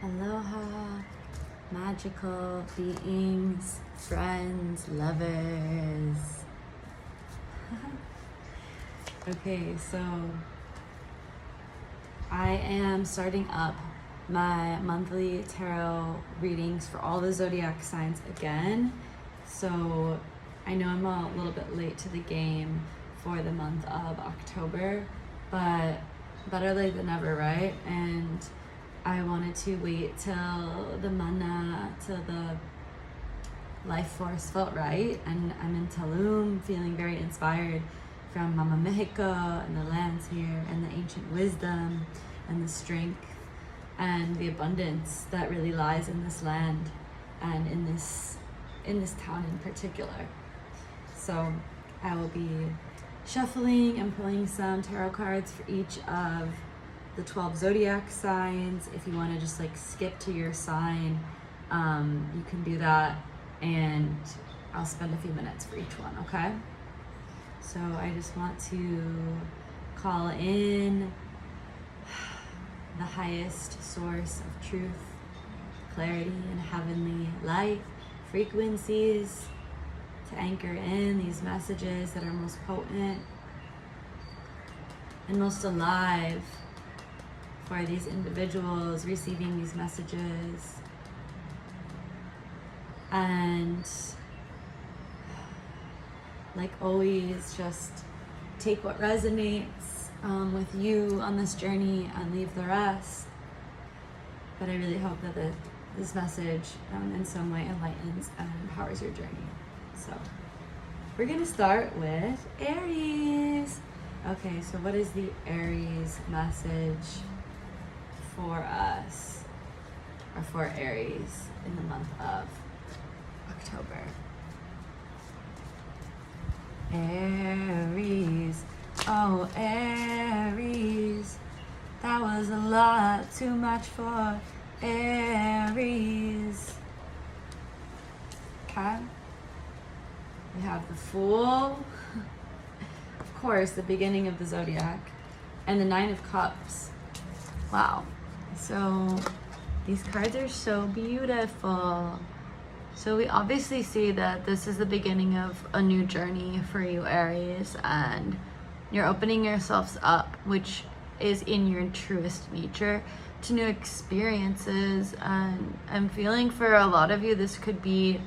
Aloha, magical beings, friends, lovers. Okay, so I am starting up my monthly tarot readings for all the zodiac signs again. So I know I'm a little bit late to the game for the month of October, but better late than never, right? And I wanted to wait till the mana, till the life force felt right. And I'm in Tulum, feeling very inspired from Mama Mexico and the lands here and the ancient wisdom and the strength and the abundance that really lies in this land and in this town in particular. So I will be shuffling and pulling some tarot cards for each of the 12 zodiac signs. If you want to just like skip to your sign, you can do that, and I'll spend a few minutes for each one, okay? So I just want to call in the highest source of truth, clarity, and heavenly light frequencies to anchor in these messages that are most potent and most alive for these individuals receiving these messages. And like always, just take what resonates with you on this journey and leave the rest. But I really hope that this message in some way enlightens and empowers your journey. So we're gonna start with Aries. Okay, so what is the Aries message for us, or for Aries in the month of October? Aries, oh Aries, that was a lot too much for Aries. Okay, we have the Fool, of course, the beginning of the zodiac, and the Nine of Cups. Wow. So these cards are so beautiful. So we obviously see that this is the beginning of a new journey for you, Aries, and you're opening yourselves up, which is in your truest nature, to new experiences. And I'm feeling for a lot of you, this could be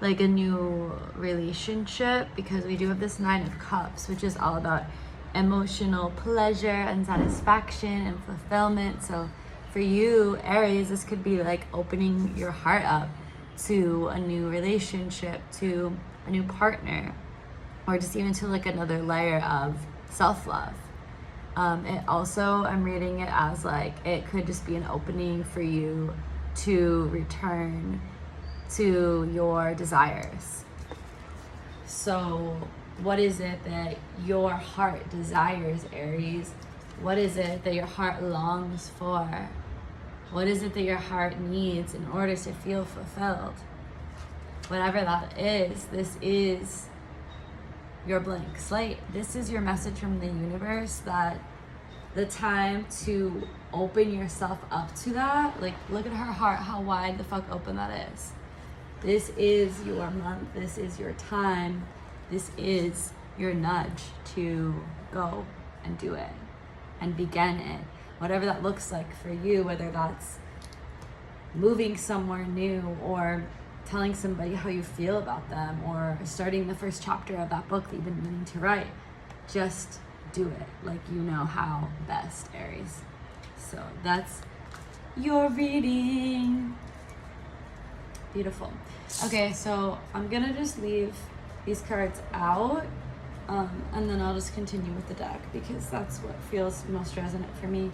like a new relationship, because we do have this Nine of Cups, which is all about emotional pleasure and satisfaction and fulfillment. So for you, Aries, this could be like opening your heart up to a new relationship, to a new partner, or just even to like another layer of self-love. It also, I'm reading it as like it could just be an opening for you to return to your desires. So what is it that your heart desires, Aries? What is it that your heart longs for? What is it that your heart needs in order to feel fulfilled? Whatever that is, this is your blank slate. This is your message from the universe, that the time to open yourself up to that, like look at her heart, how wide the fuck open that is. This is your month, this is your time, this is your nudge to go and do it and begin it. Whatever that looks like for you, whether that's moving somewhere new, or telling somebody how you feel about them, or starting the first chapter of that book that you've been meaning to write. Just do it like you know how best, Aries. So that's your reading. Beautiful. Okay, so I'm gonna just leave these cards out, and then I'll just continue with the deck, because that's what feels most resonant for me.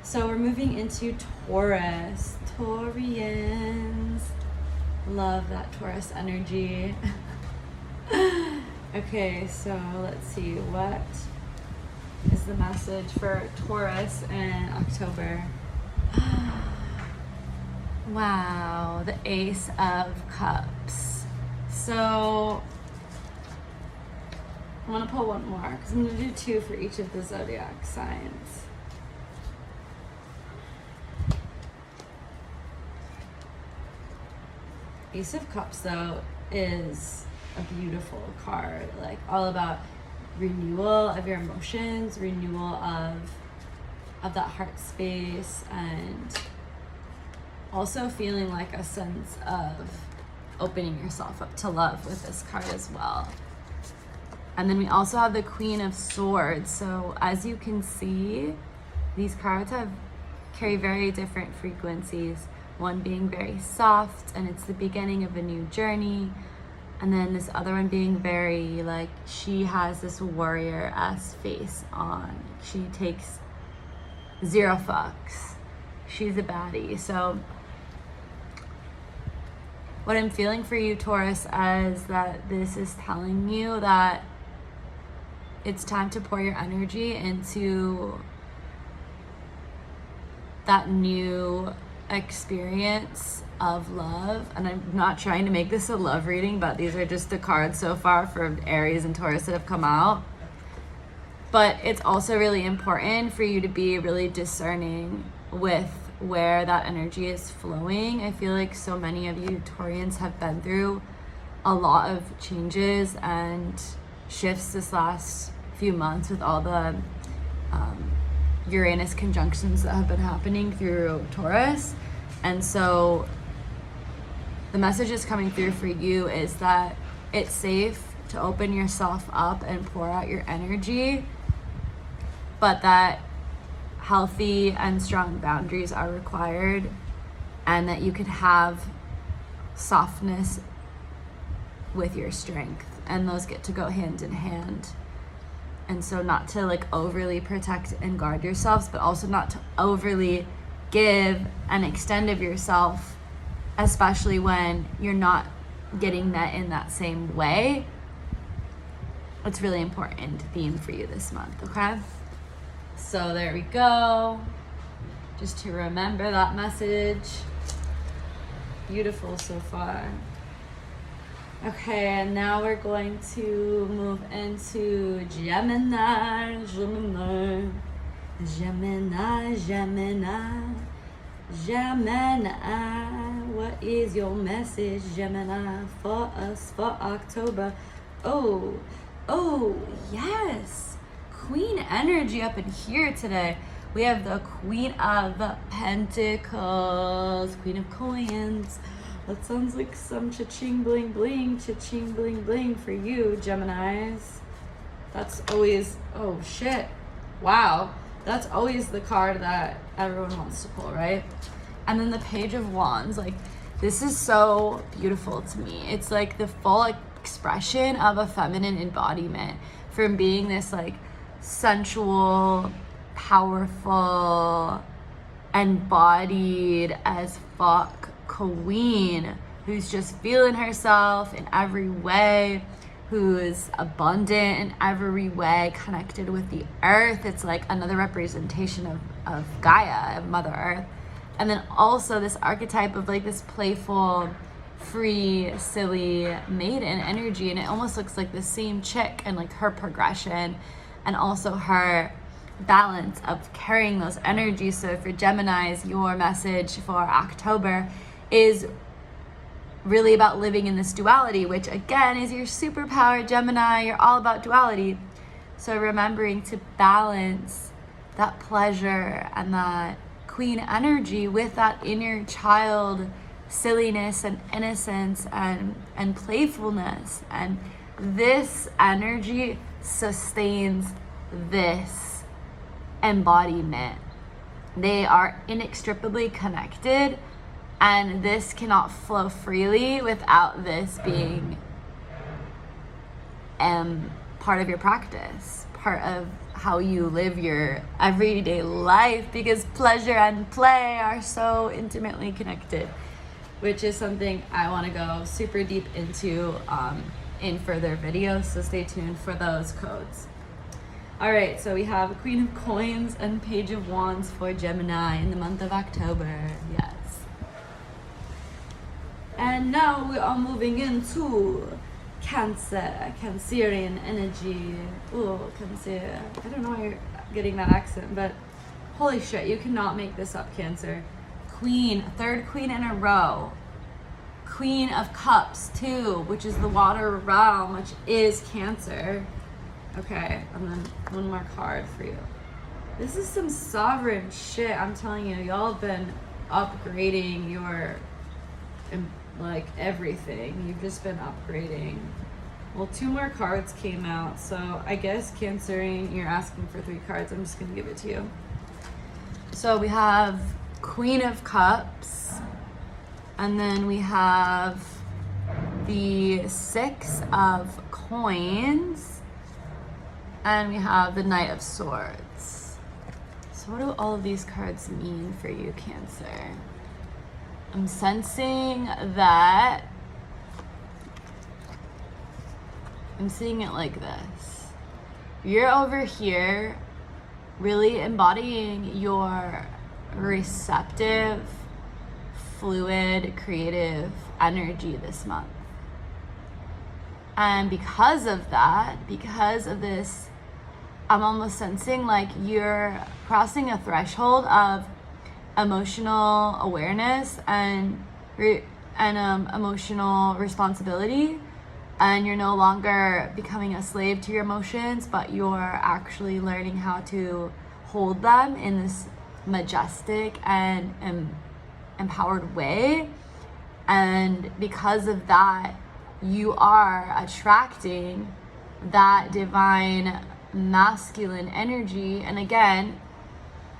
So we're moving into Taurus. Taurians. Love that Taurus energy. Okay, so let's see. What is the message for Taurus in October? Wow, the Ace of Cups. So I want to pull one more, because I'm going to do two for each of the zodiac signs. Ace of Cups, though, is a beautiful card. Like, all about renewal of your emotions, renewal of that heart space, and also feeling like a sense of opening yourself up to love with this card as well. And then we also have the Queen of Swords. So as you can see, these cards carry very different frequencies. One being very soft, and it's the beginning of a new journey. And then this other one being very, like, she has this warrior-ass face on. She takes zero fucks. She's a baddie. So what I'm feeling for you, Taurus, is that this is telling you that it's time to pour your energy into that new experience of love. And I'm not trying to make this a love reading, but these are just the cards so far for Aries and Taurus that have come out. But it's also really important for you to be really discerning with where that energy is flowing. I feel like so many of you Taurians have been through a lot of changes and shifts this last few months with all the Uranus conjunctions that have been happening through Taurus. And so the message is coming through for you is that it's safe to open yourself up and pour out your energy, but that healthy and strong boundaries are required, and that you could have softness with your strength, and those get to go hand in hand. And so not to like overly protect and guard yourselves, but also not to overly give and extend of yourself, especially when you're not getting met in that same way. It's really important theme for you this month, okay? So there we go. Just to remember that message. Beautiful so far. Okay, and now we're going to move into Gemini. What is your message, Gemini, for us for October? Oh, yes. Queen energy up in here today. We have the Queen of Pentacles, Queen of Coins. That sounds like some cha-ching bling bling, cha-ching bling bling for you, Geminis. That's always, oh shit, wow. That's always the card that everyone wants to pull, right? And then the Page of Wands, like, this is so beautiful to me. It's like the full expression of a feminine embodiment, from being this like sensual, powerful, embodied as fuck queen who's just feeling herself in every way, who's abundant in every way, connected with the earth. It's like another representation of Gaia, of Mother Earth. And then also this archetype of like this playful, free, silly maiden energy. And it almost looks like the same chick, and like her progression and also her balance of carrying those energies. So for Geminis, your message for October is really about living in this duality, which again is your superpower, Gemini. You're all about duality. So remembering to balance that pleasure and that queen energy with that inner child silliness and innocence and playfulness. And this energy sustains this embodiment. They are inextricably connected, and this cannot flow freely without this being part of your practice, part of how you live your everyday life, because pleasure and play are so intimately connected, which is something I want to go super deep into in further videos, so stay tuned for those codes. All right, so we have Queen of Coins and Page of Wands for Gemini in the month of October. Yes. And now we are moving into Cancer, Cancerian energy. Oh, Cancer. I don't know why you're getting that accent, but holy shit, you cannot make this up, Cancer. Queen, third queen in a row Queen of Cups too, which is the water realm, which is Cancer. Okay, and then one more card for you. This is some sovereign shit, I'm telling you. Y'all have been upgrading your, like, everything. You've just been upgrading. Well, 2 more cards came out, so I guess Cancerian, you're asking for 3 cards. I'm just going to give it to you. So we have Queen of Cups, and then we have the 6 of Coins, and we have the Knight of Swords. So what do all of these cards mean for you, Cancer? I'm sensing that I'm seeing it like this. You're over here really embodying your receptive, fluid, creative energy this month. And because of that, because of this, I'm almost sensing like you're crossing a threshold of emotional awareness and emotional responsibility. And you're no longer becoming a slave to your emotions, but you're actually learning how to hold them in this majestic and empowered way. And because of that, you are attracting that divine masculine energy. And again,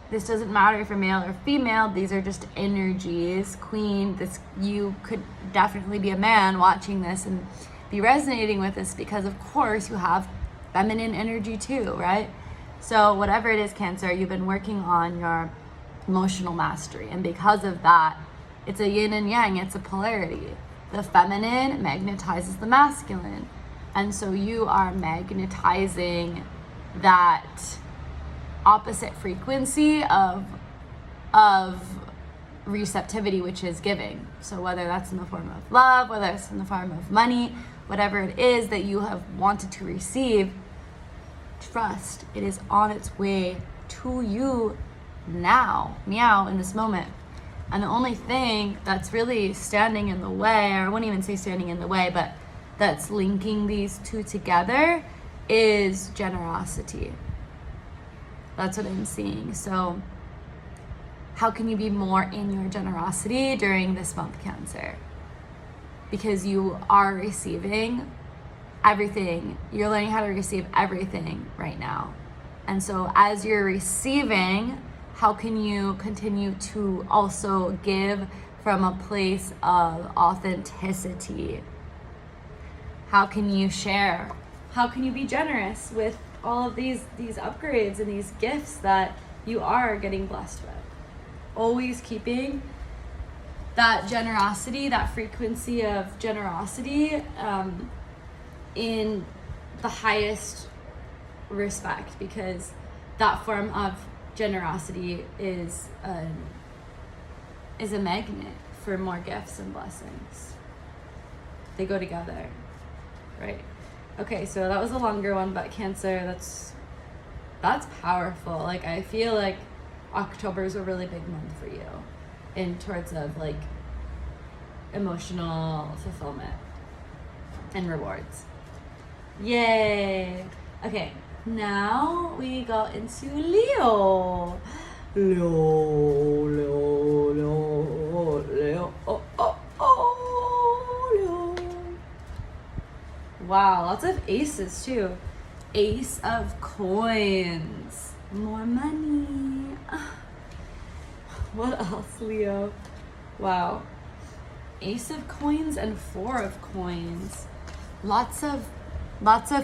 this doesn't matter if you're male or female, these are just energies. Queen, you could definitely be a man watching this and be resonating with this, because of course you have feminine energy too, right? So whatever it is, Cancer, you've been working on your emotional mastery, and because of that, it's a yin and yang, it's a polarity. The feminine magnetizes the masculine, and so you are magnetizing that opposite frequency of receptivity, which is giving. So whether that's in the form of love, whether it's in the form of money, whatever it is that you have wanted to receive, trust, it is on its way to you now, meow, in this moment. And the only thing that's really standing in the way, or I wouldn't even say standing in the way, but that's linking these two together is generosity. That's what I'm seeing. So how can you be more in your generosity during this month, Cancer? Because you are receiving everything. You're learning how to receive everything right now. And so as you're receiving, how can you continue to also give from a place of authenticity? How can you share? How can you be generous with all of these upgrades and these gifts that you are getting blessed with? Always keeping that generosity, that frequency of generosity in the highest respect, because that form of generosity is a magnet for more gifts and blessings. They go together, right? Okay, so that was a longer one, but Cancer, that's powerful. Like, I feel like October is a really big month for you in towards of like emotional fulfillment and rewards. Yay! Okay, now we go into Leo. Leo. Leo. Wow, lots of aces too. Ace of Coins. More money. What else, Leo? Wow. Ace of Coins and 4 of Coins. Lots of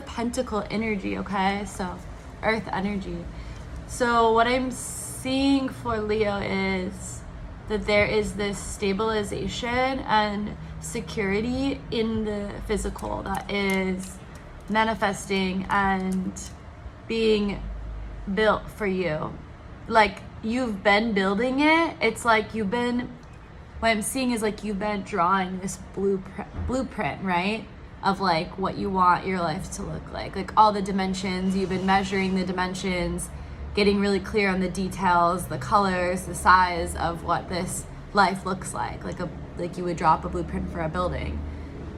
pentacle energy, okay? So earth energy. So what I'm seeing for Leo is that there is this stabilization and security in the physical that is manifesting and being built for you. Like, you've been building it. It's like what I'm seeing is like you've been drawing this blueprint, right? Of like what you want your life to look like all the dimensions. You've been measuring the dimensions, getting really clear on the details, the colors, the size of what this life looks like you would drop a blueprint for a building.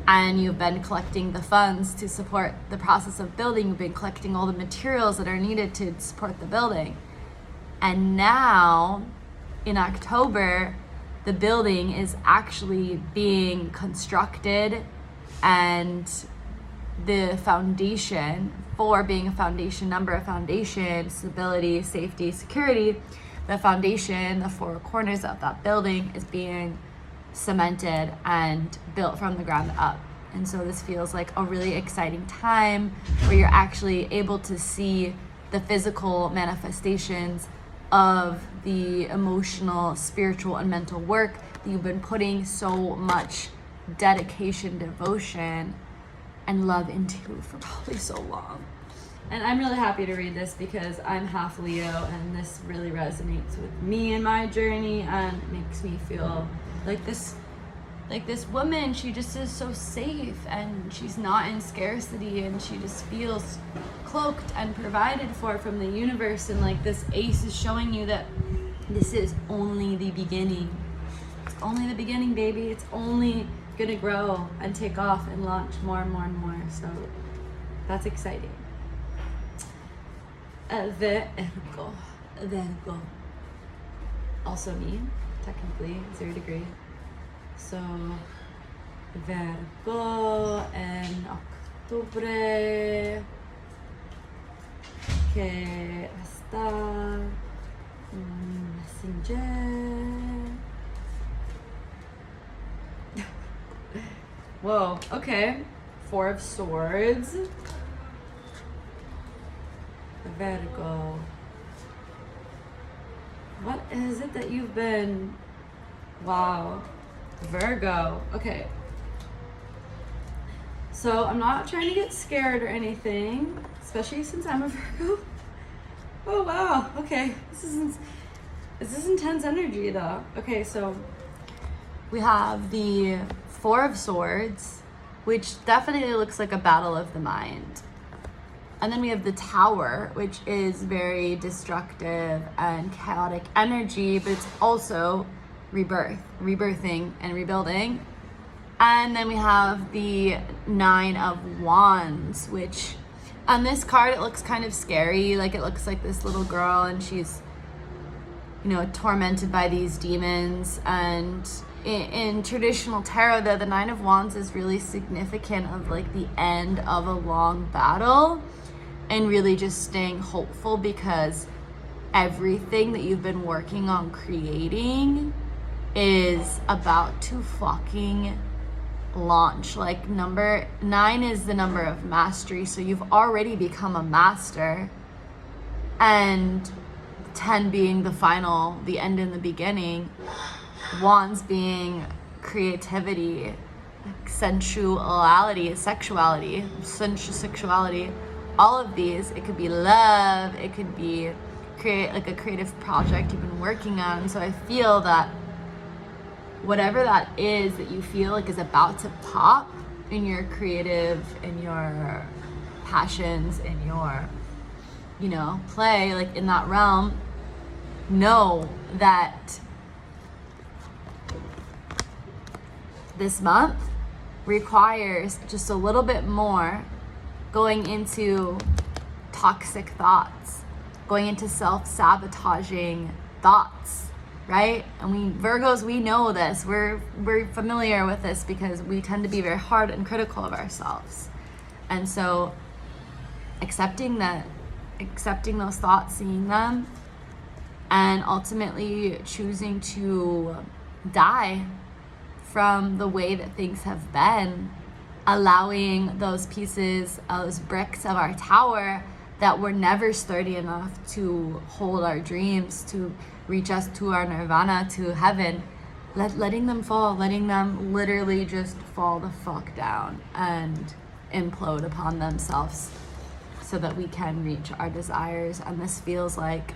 And you've been collecting the funds to support the process of building. You've been collecting all the materials that are needed to support the building. And now, in October, the building is actually being constructed, and the foundation, for being a foundation number, a foundation, stability, safety, security, the foundation, the four corners of that building is being cemented and built from the ground up. And so this feels like a really exciting time where you're actually able to see the physical manifestations of the emotional, spiritual, and mental work that you've been putting so much dedication, devotion, and love into for probably so long. And I'm really happy to read this because I'm half Leo, and this really resonates with me and my journey, and it makes me feel like this woman. She just is so safe, and she's not in scarcity, and she just feels cloaked and provided for from the universe. And like this ace is showing you that this is only the beginning. It's only the beginning, baby. It's only gonna grow and take off and launch more and more and more. So that's exciting. Virgo. Also me, technically, 0 degree. So Virgo en octubre, que está Messenger. Whoa, okay. 4 of Swords. Virgo. What is it that you've been... Wow. Virgo. Okay. So I'm not trying to get scared or anything, especially since I'm a Virgo. Oh, wow. Okay. This is intense energy, though. Okay, so we have the 4 of Swords, which definitely looks like a battle of the mind. And then we have the Tower, which is very destructive and chaotic energy, but it's also rebirthing and rebuilding. And then we have the 9 of Wands, which on this card, it looks kind of scary. Like it looks like this little girl, and she's, tormented by these demons. And in traditional tarot, the 9 of Wands is really significant of like the end of a long battle, and really just staying hopeful because everything that you've been working on creating is about to fucking launch. Like number 9 is the number of mastery, so you've already become a master, and 10 being the end and the beginning, Wands being creativity, sensuality, sexuality, all of these. It could be love, it could be a creative project you've been working on. So I feel that whatever that is that you feel like is about to pop in your creative, in your passions, in your, play, like in that realm, know that this month requires just a little bit more going into toxic thoughts, going into self-sabotaging thoughts, right? And Virgos, we know this. We're familiar with this because we tend to be very hard and critical of ourselves. And so accepting those thoughts, seeing them, and ultimately choosing to die from the way that things have been, allowing those pieces, those bricks of our tower that were never sturdy enough to hold our dreams, to reach us to our nirvana, to heaven, letting them fall, letting them literally just fall the fuck down and implode upon themselves so that we can reach our desires. And this feels like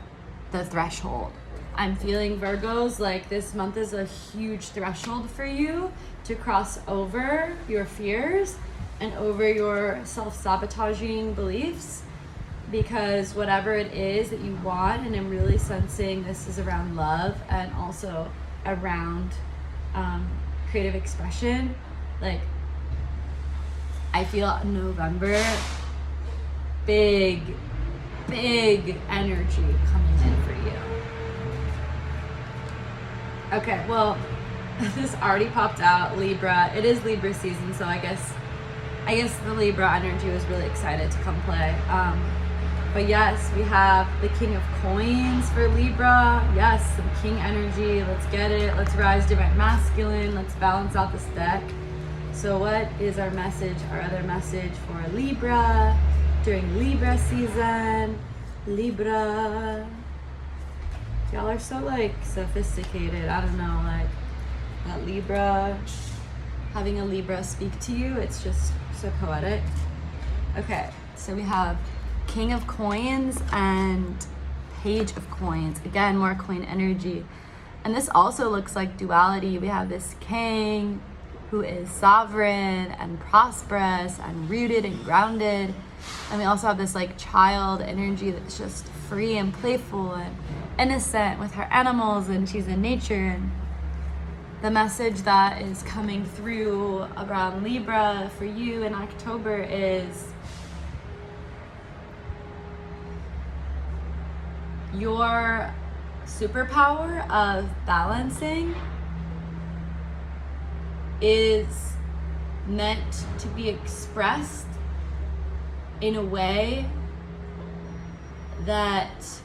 the threshold. I'm feeling, Virgos, like this month is a huge threshold for you to cross over your fears and over your self-sabotaging beliefs, because whatever it is that you want, and I'm really sensing this is around love and also around creative expression. Like, I feel November, big energy coming in for you. Okay, well, this already popped out, Libra. It is Libra season, so I guess the Libra energy was really excited to come play. But yes, we have the King of Coins for Libra. Yes, some King energy. Let's get it. Let's rise Divine Masculine. Let's balance out this deck. So what is our message, our other message for Libra during Libra season? Libra. Y'all are so like sophisticated. I don't know, like that Libra, having a Libra speak to you, it's just so poetic. Okay, so we have King of Coins and Page of Coins. Again, more coin energy. And this also looks like duality. We have this king who is sovereign and prosperous and rooted and grounded. And we also have this like child energy that's just free and playful and innocent with her animals, and she's in nature. And the message that is coming through around Libra for you in October is your superpower of balancing is meant to be expressed in a way that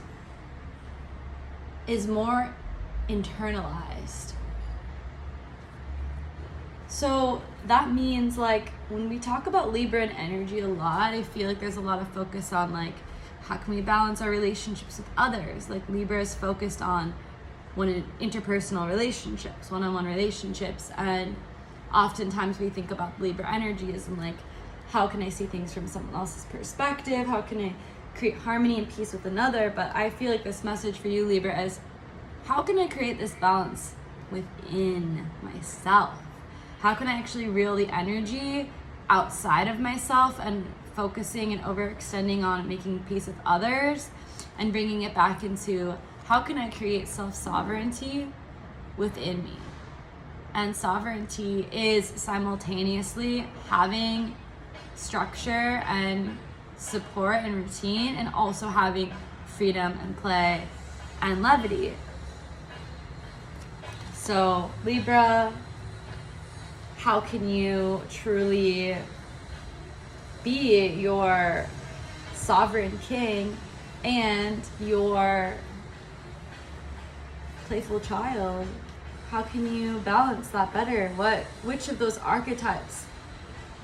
is more internalized. So that means, like, when we talk about Libra and energy a lot, I feel like there's a lot of focus on like, how can we balance our relationships with others? Like, Libra is focused on interpersonal relationships, one-on-one relationships, and oftentimes we think about Libra energy as in like, how can I see things from someone else's perspective? How can I create harmony and peace with another? But I feel like this message for you, Libra, is how can I create this balance within myself? How can I actually reel the energy outside of myself and focusing and overextending on making peace with others and bringing it back into how can I create self-sovereignty within me? And sovereignty is simultaneously having structure and support and routine, and also having freedom and play and levity. So Libra, how can you truly be your sovereign king and your playful child? How can you balance that better? Which of those archetypes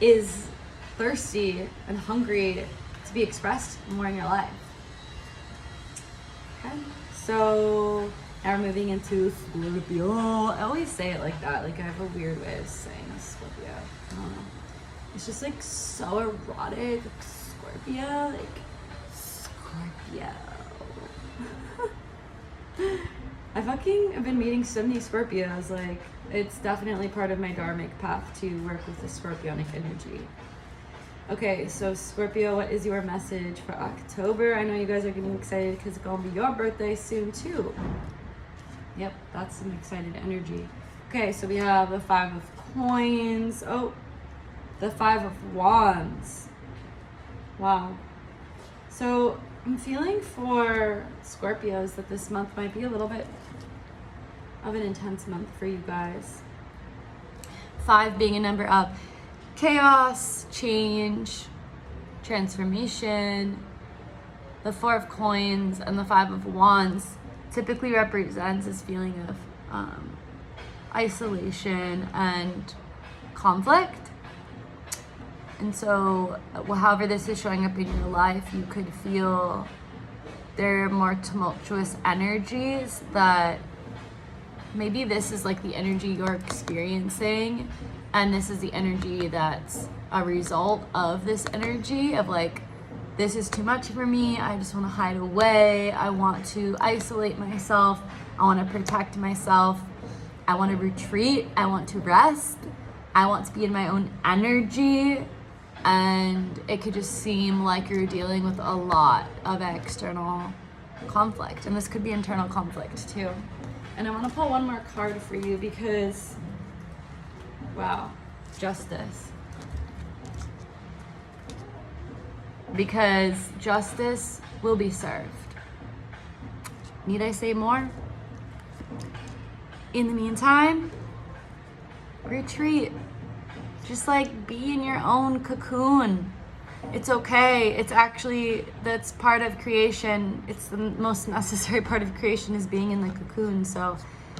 is thirsty and hungry to be expressed more in your life? Okay, so now we're moving into Scorpio. I always say it like that. Like, I have a weird way of saying Scorpio. I don't know. It's just like so erotic. Scorpio, like Scorpio. I've been meeting so many Scorpios. Like, it's definitely part of my dharmic path to work with the Scorpionic energy. Okay, so Scorpio, what is your message for October? I know you guys are getting excited because it's gonna be your birthday soon too. Yep, that's some excited energy. Okay, so we have the 5 of Coins. Oh, the 5 of Wands. Wow. So I'm feeling for Scorpios that this month might be a little bit of an intense month for you guys. 5 being a number of chaos, change, transformation. The 4 of Coins and the 5 of Wands typically represents this feeling of isolation and conflict. And so, however this is showing up in your life, you could feel there are more tumultuous energies that maybe this is like the energy you're experiencing, and this is the energy that's a result of this energy of like, this is too much for me, I just want to hide away, I want to isolate myself, I want to protect myself, I want to retreat, I want to rest, I want to be in my own energy. And it could just seem like you're dealing with a lot of external conflict, and this could be internal conflict too. And I want to pull one more card for you because, wow, justice. Because justice will be served. Need I say more? In the meantime, retreat. Just like be in your own cocoon. It's okay. It's actually, that's part of creation. It's the most necessary part of creation is being in the cocoon. So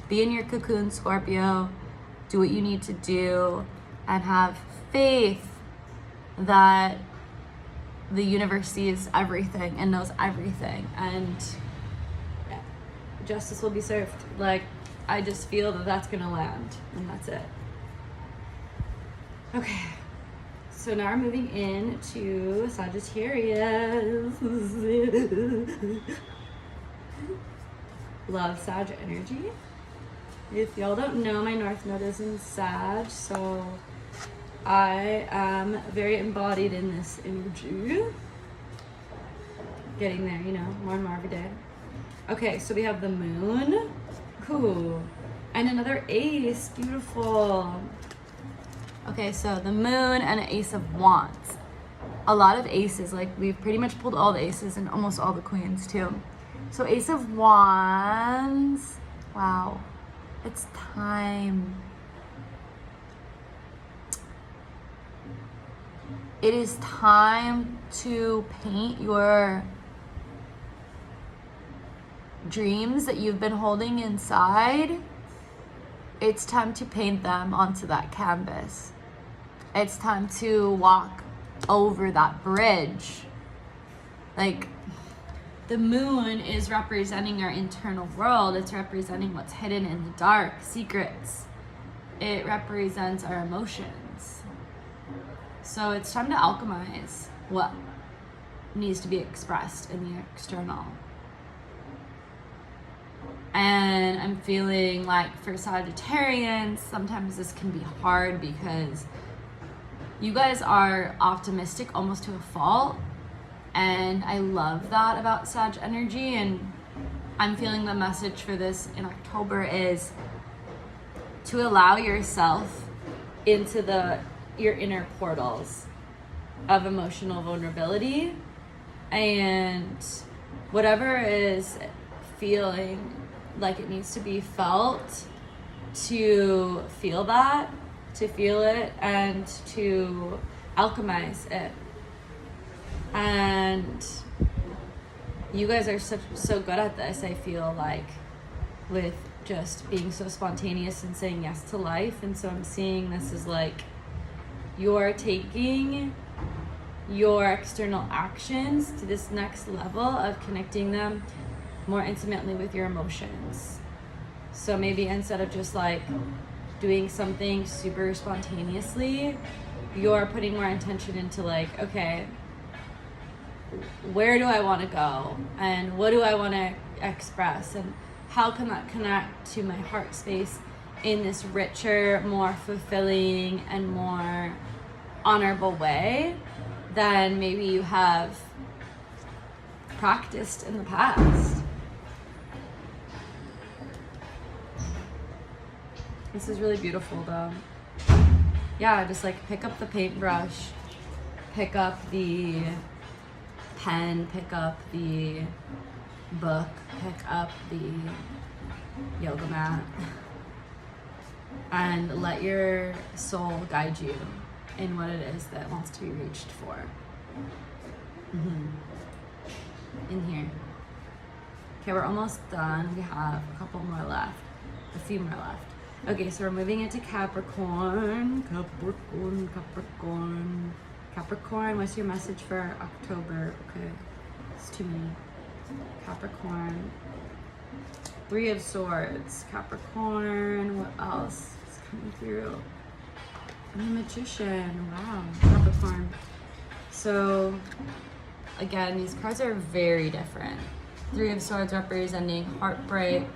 be in your cocoon, Scorpio. Do what you need to do and have faith that the universe sees everything and knows everything. And justice will be served. Like, I just feel that that's gonna land, and that's it. Okay, so now we're moving into Sagittarius. Love Sag energy. If y'all don't know, my North Node is in Sag, so I am very embodied in this energy. Getting there, you know, more and more every day. Okay, so we have the moon. Ooh, and another ace. Beautiful. Okay, so the moon and an ace of wands. A lot of aces, like we've pretty much pulled all the aces and almost all the queens too. So ace of wands. Wow, it's time. It is time to paint your dreams that you've been holding inside. It's time to paint them onto that canvas. It's time to walk over that bridge. Like, the moon is representing our internal world. It's representing what's hidden in the dark, secrets. It represents our emotions. So it's time to alchemize what needs to be expressed in the external. And I'm feeling like for Sagittarians, sometimes this can be hard because you guys are optimistic almost to a fault. And I love that about Sag energy. And I'm feeling the message for this in October is to allow yourself into your inner portals of emotional vulnerability, and whatever is feeling like it needs to be felt, to feel that, to feel it, and to alchemize it. And you guys are so good at this, I feel like, with just being so spontaneous and saying yes to life. And so I'm seeing this as like you're taking your external actions to this next level of connecting them more intimately with your emotions. So maybe instead of just like doing something super spontaneously, you're putting more intention into like, okay, where do I want to go? And what do I want to express? And how can that connect to my heart space in this richer, more fulfilling, and more honorable way than maybe you have practiced in the past? This is really beautiful though. Yeah, just like pick up the paintbrush, pick up the pen, pick up the book, pick up the yoga mat, and let your soul guide you in what it is that wants to be reached for. In here. Okay, we're almost done. We have a couple more left, a few more left. Okay, so we're moving into Capricorn. Capricorn, what's your message for October? Okay, it's too many. Capricorn. 3 of Swords. Capricorn, what else is coming through? And the Magician, wow, Capricorn. So, again, these cards are very different. 3 of Swords representing heartbreak,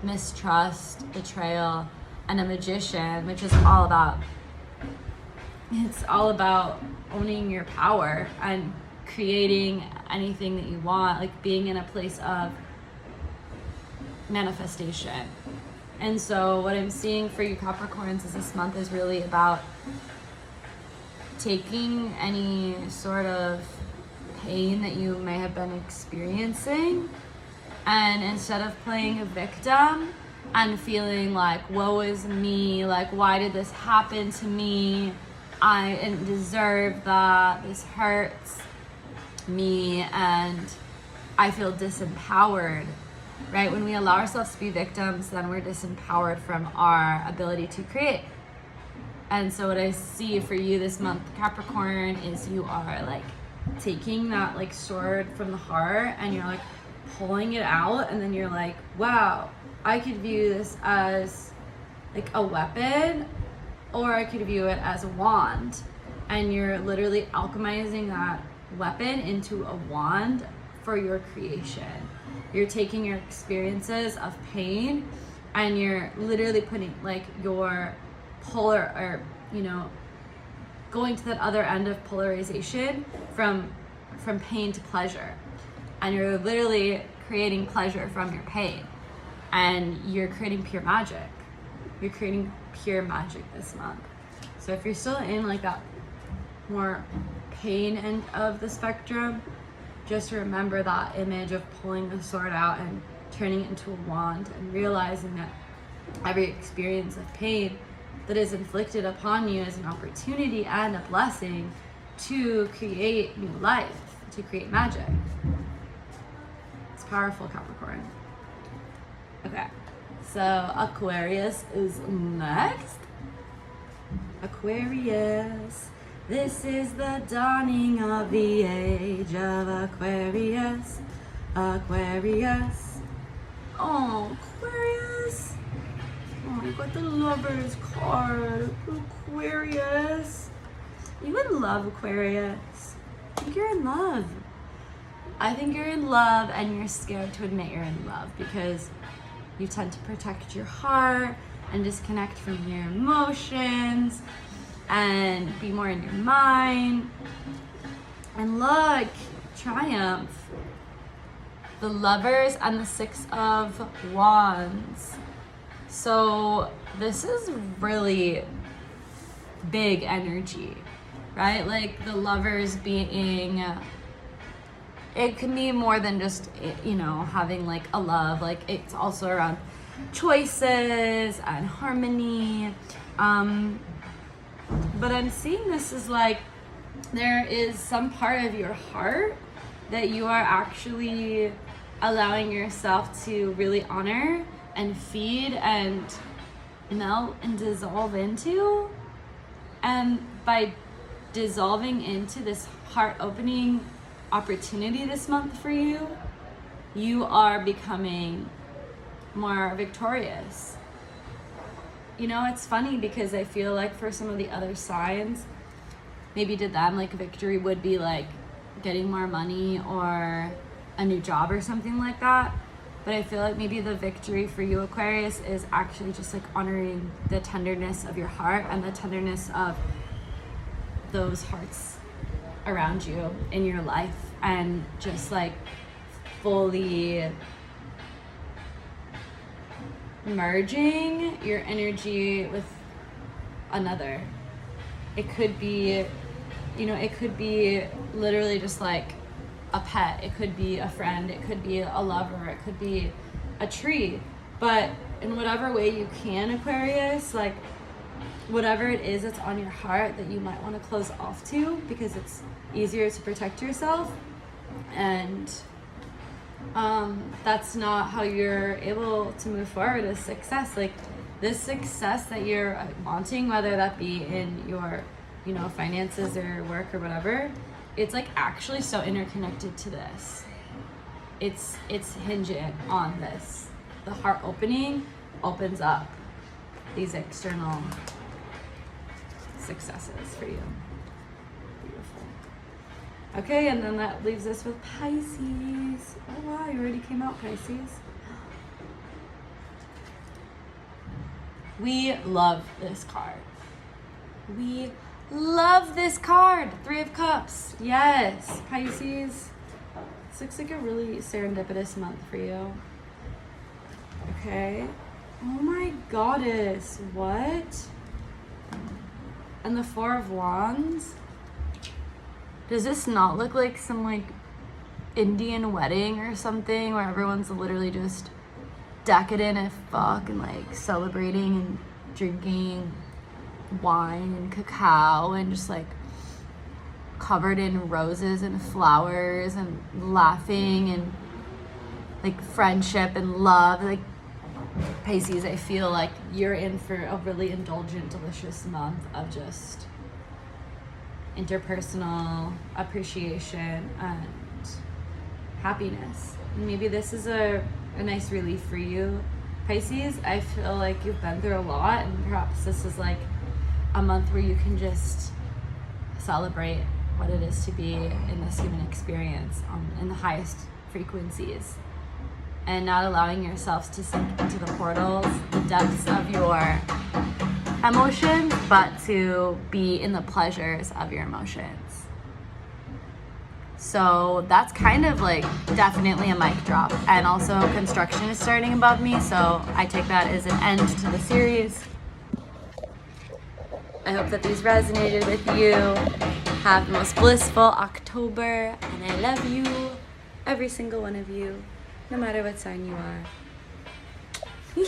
mistrust, betrayal, and a Magician, which is all about, it's all about owning your power and creating anything that you want, like being in a place of manifestation. And so what I'm seeing for you Capricorns is this month is really about taking any sort of pain that you may have been experiencing, and instead of playing a victim and feeling like, woe is me, like, why did this happen to me? I didn't deserve that. This hurts me and I feel disempowered, right? When we allow ourselves to be victims, then we're disempowered from our ability to create. And so what I see for you this month, Capricorn, is you are like taking that like sword from the heart and you're like pulling it out, and then you're like, wow, I could view this as like a weapon, or I could view it as a wand. And you're literally alchemizing that weapon into a wand for your creation. You're taking your experiences of pain and you're literally putting like your polar, or you know, going to that other end of polarization from pain to pleasure, and you're literally creating pleasure from your pain, and you're creating pure magic. You're creating pure magic this month. So if you're still in like that more pain end of the spectrum, just remember that image of pulling the sword out and turning it into a wand, and realizing that every experience of pain that is inflicted upon you is an opportunity and a blessing to create new life, to create magic. It's powerful, Capricorn. Okay, so Aquarius is next. Aquarius, this is the dawning of the age of Aquarius. Aquarius. Oh, Aquarius. Oh, you got the Lover's card. Aquarius. You would love Aquarius. I think you're in love. I think you're in love and you're scared to admit you're in love because you tend to protect your heart and disconnect from your emotions and be more in your mind. And look, Triumph. The Lovers and the Six of Wands. So this is really big energy, right? Like the Lovers being, it can be more than just, you know, having like a love. Like it's also around choices and harmony. But I'm seeing this as like there is some part of your heart that you are actually allowing yourself to really honor and feed and melt and dissolve into. And by dissolving into this heart opening opportunity this month for you, you are becoming more victorious. You know, it's funny because I feel like for some of the other signs, maybe to them like victory would be like getting more money or a new job or something like that. But I feel like maybe the victory for you, Aquarius, is actually just like honoring the tenderness of your heart and the tenderness of those hearts around you in your life, and just like fully merging your energy with another. It could be, you know, it could be literally just like a pet, it could be a friend, it could be a lover, it could be a tree. But in whatever way you can, Aquarius, like whatever it is that's on your heart that you might want to close off to because it's easier to protect yourself, and that's not how you're able to move forward as success. Like this success that you're wanting, whether that be in your, you know, finances or work or whatever, it's like actually so interconnected to this. It's hinging on this. The heart opening opens up these external successes for you. Beautiful. Okay, and then that leaves us with Pisces. Oh wow, you already came out, Pisces. We love this card. We love this card. Three of Cups. Yes, Pisces. This looks like a really serendipitous month for you. Okay. Oh my goddess, what? And the Four of Wands? Does this not look like some like Indian wedding or something where everyone's literally just decadent as fuck and like celebrating and drinking wine and cacao and just like covered in roses and flowers and laughing and like friendship and love? Like, Pisces, I feel like you're in for a really indulgent, delicious month of just interpersonal appreciation and happiness. Maybe this is a nice relief for you, Pisces. I feel like you've been through a lot, and perhaps this is like a month where you can just celebrate what it is to be in this human experience in the highest frequencies, and not allowing yourselves to sink into the portals, the depths of your emotions, but to be in the pleasures of your emotions. So that's kind of like definitely a mic drop. And also construction is starting above me, so I take that as an end to the series. I hope that these resonated with you. Have the most blissful October, and I love you, every single one of you, no matter what sign you are.